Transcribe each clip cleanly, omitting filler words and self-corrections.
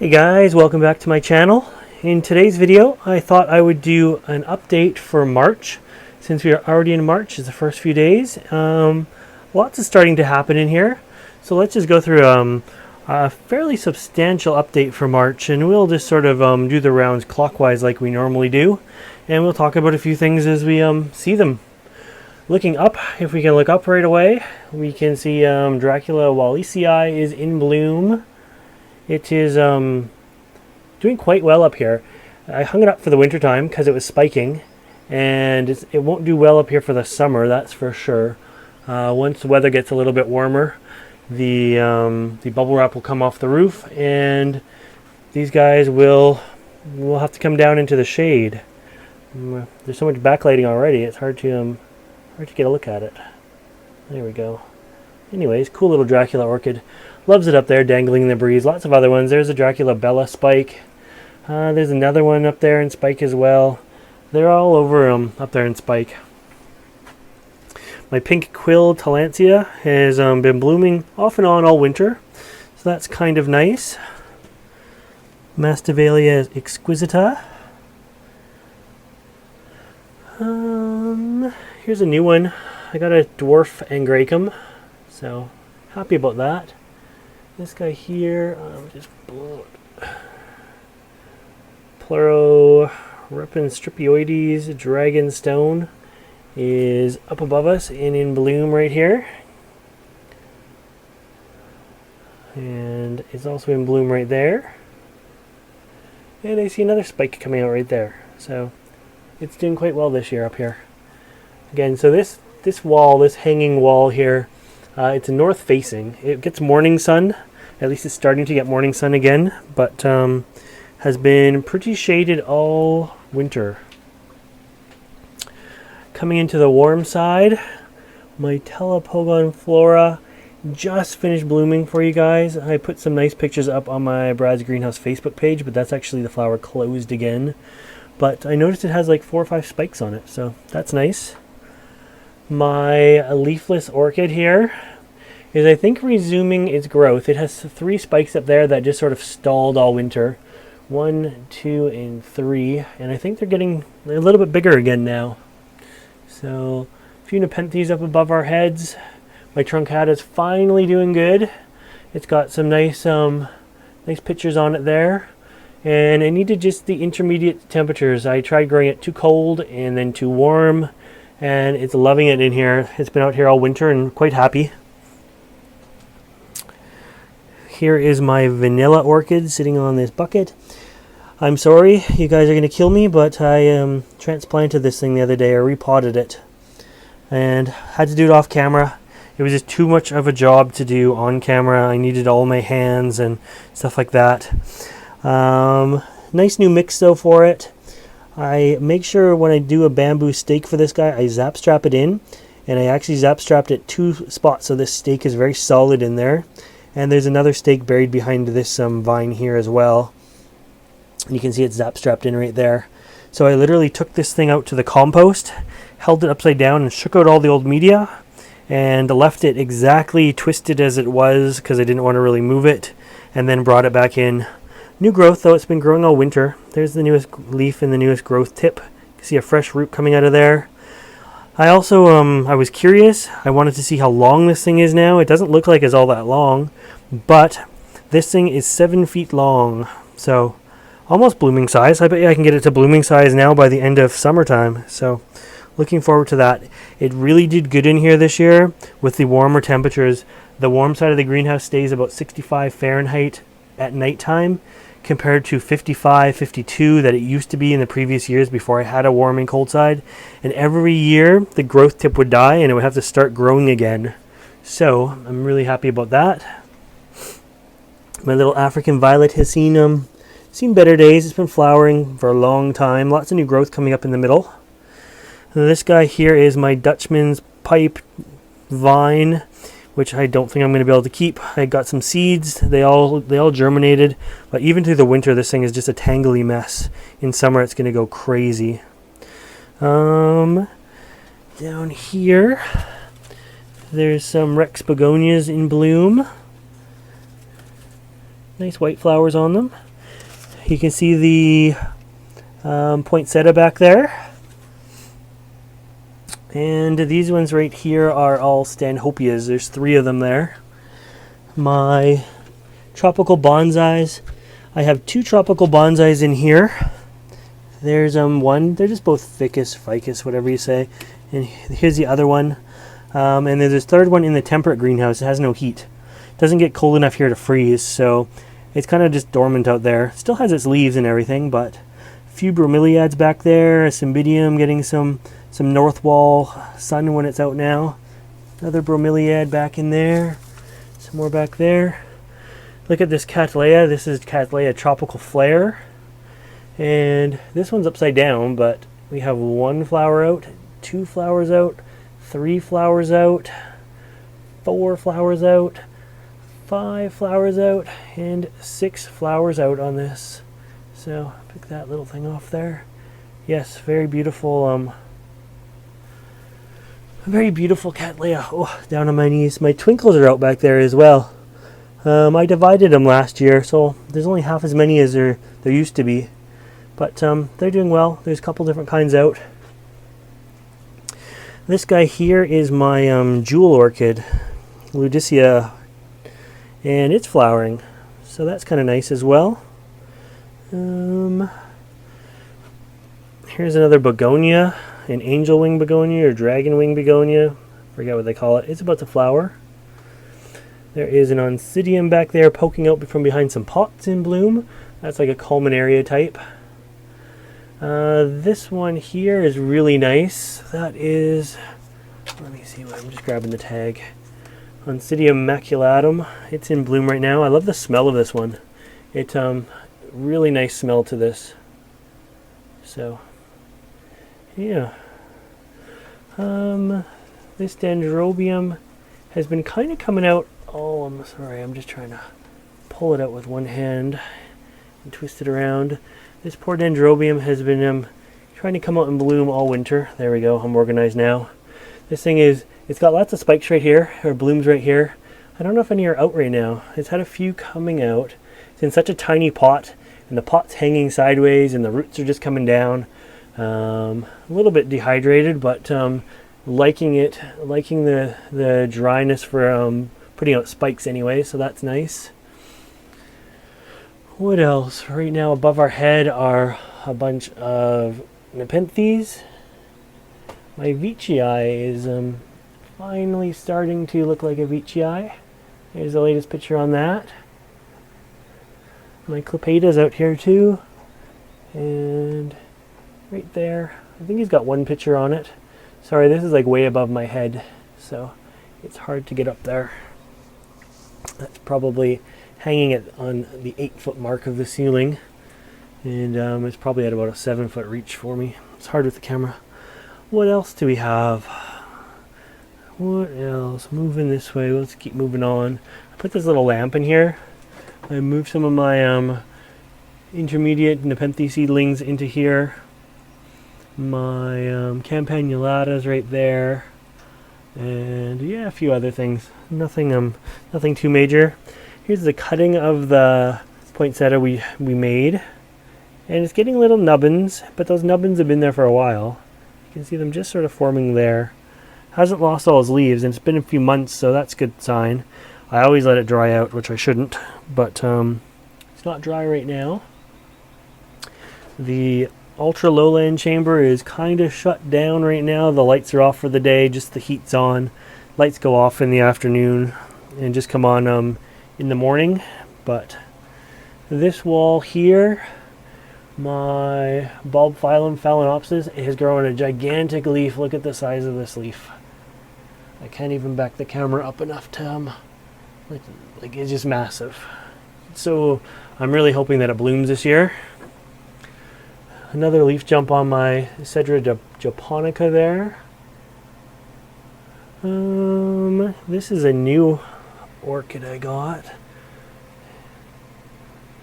Hey guys, welcome back to my channel. In today's video, I thought I would do an update for March. Since we are already in March, it's the first few days. Lots is starting to happen in here. So let's just go through a fairly substantial update for March, and we'll just sort of do the rounds clockwise like we normally do. And we'll talk about a few things as we see them. Looking up, if we can look up right away, we can see Dracula Wallisii is in bloom. It is doing quite well up here. I hung it up for the winter time because it was spiking, and it won't do well up here for the summer, that's for sure. Once the weather gets a little bit warmer, the bubble wrap will come off the roof, and these guys will have to come down into the shade. There's so much backlighting already, it's hard to get a look at it. There we go. Anyways, cool little Dracula orchid. Loves it up there, dangling in the breeze. Lots of other ones. There's a Dracula Bella spike. There's another one up there in spike as well. They're all over up there in spike. My pink quill Tillandsia has been blooming off and on all winter, so that's kind of nice. Masdevallia exquisita. Here's a new one. I got a dwarf Angraecum, so happy about that. This guy here, just blow it. Pleurorepenstripioides Dragonstone is up above us and in bloom right here. And it's also in bloom right there. And I see another spike coming out right there. So it's doing quite well this year up here. Again, so this wall, this hanging wall here, it's north facing. It gets morning sun. At least it's starting to get morning sun again, but has been pretty shaded all winter. Coming into the warm side, my Telepogon Flora just finished blooming for you guys. I put some nice pictures up on my Brad's Greenhouse Facebook page, but that's actually the flower closed again. But I noticed it has like 4 or 5 spikes on it, so that's nice. My Leafless Orchid here is, I think, resuming its growth. It has 3 spikes up there that just sort of stalled all winter. 1, 2, and 3, and I think they're getting a little bit bigger again now. So a few Nepenthes up above our heads. My Truncata is finally doing good. It's got some nice pictures on it there, and I needed just the intermediate temperatures. I tried growing it too cold and then too warm, and it's loving it in here. It's been out here all winter and quite happy. Here is my vanilla orchid sitting on this bucket. I'm sorry, you guys are going to kill me, but I transplanted this thing the other day. I repotted it and had to do it off camera. It was just too much of a job to do on camera. I needed all my hands and stuff like that. Nice new mix though for it. I make sure when I do a bamboo stake for this guy, I zap strap it in, and I actually zap strapped it 2 spots, so this stake is very solid in there. And there's another stake buried behind this vine here as well. And you can see it's zap strapped in right there. So I literally took this thing out to the compost, held it upside down and shook out all the old media, and left it exactly twisted as it was because I didn't want to really move it, and then brought it back in. New growth though, it's been growing all winter. There's the newest leaf and the newest growth tip. You can see a fresh root coming out of there. I also, I was curious. I wanted to see how long this thing is now. It doesn't look like it's all that long, but this thing is 7 feet long. So almost blooming size. I bet you I can get it to blooming size now by the end of summertime. So looking forward to that. It really did good in here this year with the warmer temperatures. The warm side of the greenhouse stays about 65 Fahrenheit at nighttime, compared to 55, 52 that it used to be in the previous years before I had a warm and cold side. And every year the growth tip would die and it would have to start growing again. So I'm really happy about that. My little African violet has seen better days. It's been flowering for a long time. Lots of new growth coming up in the middle. And this guy here is my Dutchman's pipe vine, which I don't think I'm going to be able to keep. I got some seeds. They all germinated, but even through the winter, this thing is just a tangly mess. In summer, it's going to go crazy. Down here, there's some Rex begonias in bloom. Nice white flowers on them. You can see the poinsettia back there. And these ones right here are all Stanhopeias. There's 3 of them there. My tropical bonsais. I have 2 tropical bonsais in here. There's one. They're just both ficus, whatever you say. And here's the other one. And then there's a 3rd one in the temperate greenhouse. It has no heat. It doesn't get cold enough here to freeze, so it's kind of just dormant out there. Still has its leaves and everything, but a few bromeliads back there. A cymbidium getting some north wall sun when it's out now. Another bromeliad back in there. Some more back there. Look at this Cattleya. This is Cattleya tropical flare. And this one's upside down, but we have 1 flower out, 2 flowers out, 3 flowers out, 4 flowers out, 5 flowers out, and 6 flowers out on this. So pick that little thing off there. Yes, very beautiful. Very beautiful Cattleya. Oh, down on my knees. My Twinkles are out back there as well. I divided them last year, so there's only half as many as there used to be. But they're doing well. There's a couple different kinds out. This guy here is my jewel orchid, Ludis, and it's flowering. So that's kind of nice as well. Here's another begonia. An angel wing begonia or dragon wing begonia. I forget what they call it. It's about to flower. There is an Oncidium back there poking out from behind some pots in bloom. That's like a culminaria type. This one here is really nice. That is, let me see, I'm just grabbing the tag. Oncidium maculatum. It's in bloom right now. I love the smell of this one. It really nice smell to this. So yeah. This Dendrobium has been kind of coming out. Oh, I'm sorry. I'm just trying to pull it out with one hand and twist it around. This poor Dendrobium has been trying to come out and bloom all winter. There we go. I'm organized now. This thing is, it's got lots of spikes right here, or blooms right here. I don't know if any are out right now. It's had a few coming out. It's in such a tiny pot, and the pot's hanging sideways, and the roots are just coming down. A little bit dehydrated, but liking the dryness for putting out spikes anyway, so that's nice. What else? Right now above our head are a bunch of Nepenthes. My Veitchii is finally starting to look like a Veitchii. Here's the latest picture on that. My Clypeda's out here too, and right there. I think he's got one picture on it. Sorry, this is like way above my head, so it's hard to get up there. That's probably hanging it on the 8-foot mark of the ceiling, and it's probably at about a 7-foot reach for me. It's hard with the camera. What else do we have? What else? Moving this way. Let's keep moving on. I put this little lamp in here. I moved some of my intermediate Nepenthes seedlings into here. My Campanulatas right there, and yeah, a few other things. Nothing too major. Here's the cutting of the poinsettia we made, and it's getting little nubbins, but those nubbins have been there for a while. You can see them just sort of forming there. Hasn't lost all its leaves, and it's been a few months, so that's a good sign. I always let it dry out, which I shouldn't, but it's not dry right now. The ultra lowland chamber is kind of shut down right now. The lights are off for the day, just the heat's on. Lights go off in the afternoon and just come on in the morning. But this wall here, my Bulbophyllum Phalaenopsis, it has grown a gigantic leaf. Look at the size of this leaf. I can't even back the camera up enough to like it's just massive. So I'm really hoping that it blooms this year. Another leaf jump on my Cedra japonica there. This is a new orchid I got.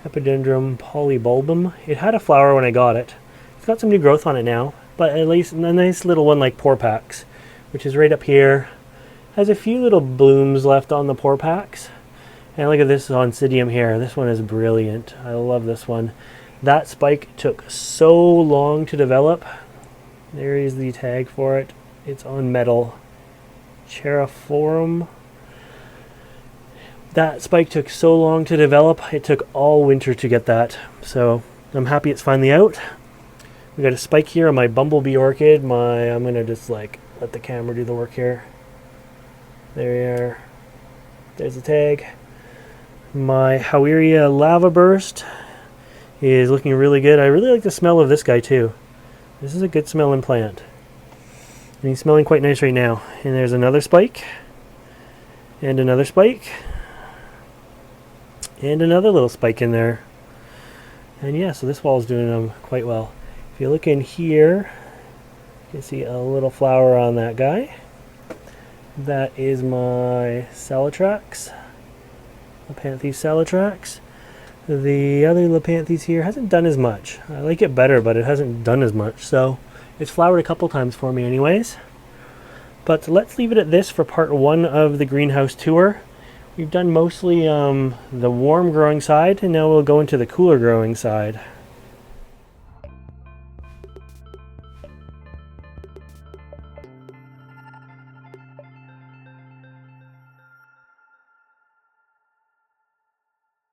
Epidendrum polybulbum. It had a flower when I got it. It's got some new growth on it now, but at least a nice little one like Porpax, which is right up here. Has a few little blooms left on the Porpax. And look at this Oncidium here. This one is brilliant. I love this one. That spike took so long to develop. There is the tag for it. It's on metal. Cheriforum. That spike took so long to develop. It took all winter to get that. So I'm happy it's finally out. We got a spike here on my bumblebee orchid. I'm gonna just like let the camera do the work here. There we are. There's the tag. My Echeveria lava burst is looking really good. I really like the smell of this guy too. This is a good smelling plant. And he's smelling quite nice right now. And there's another spike. And another spike. And another little spike in there. And yeah, so this wall is doing quite well. If you look in here, you can see a little flower on that guy. That is my Salatrax. Nepenthes Salatrax. The other Nepenthes here hasn't done as much. I like it better, but it hasn't done as much. So it's flowered a couple times for me anyways. But let's leave it at this for part 1 of the greenhouse tour. We've done mostly the warm growing side, and now we'll go into the cooler growing side.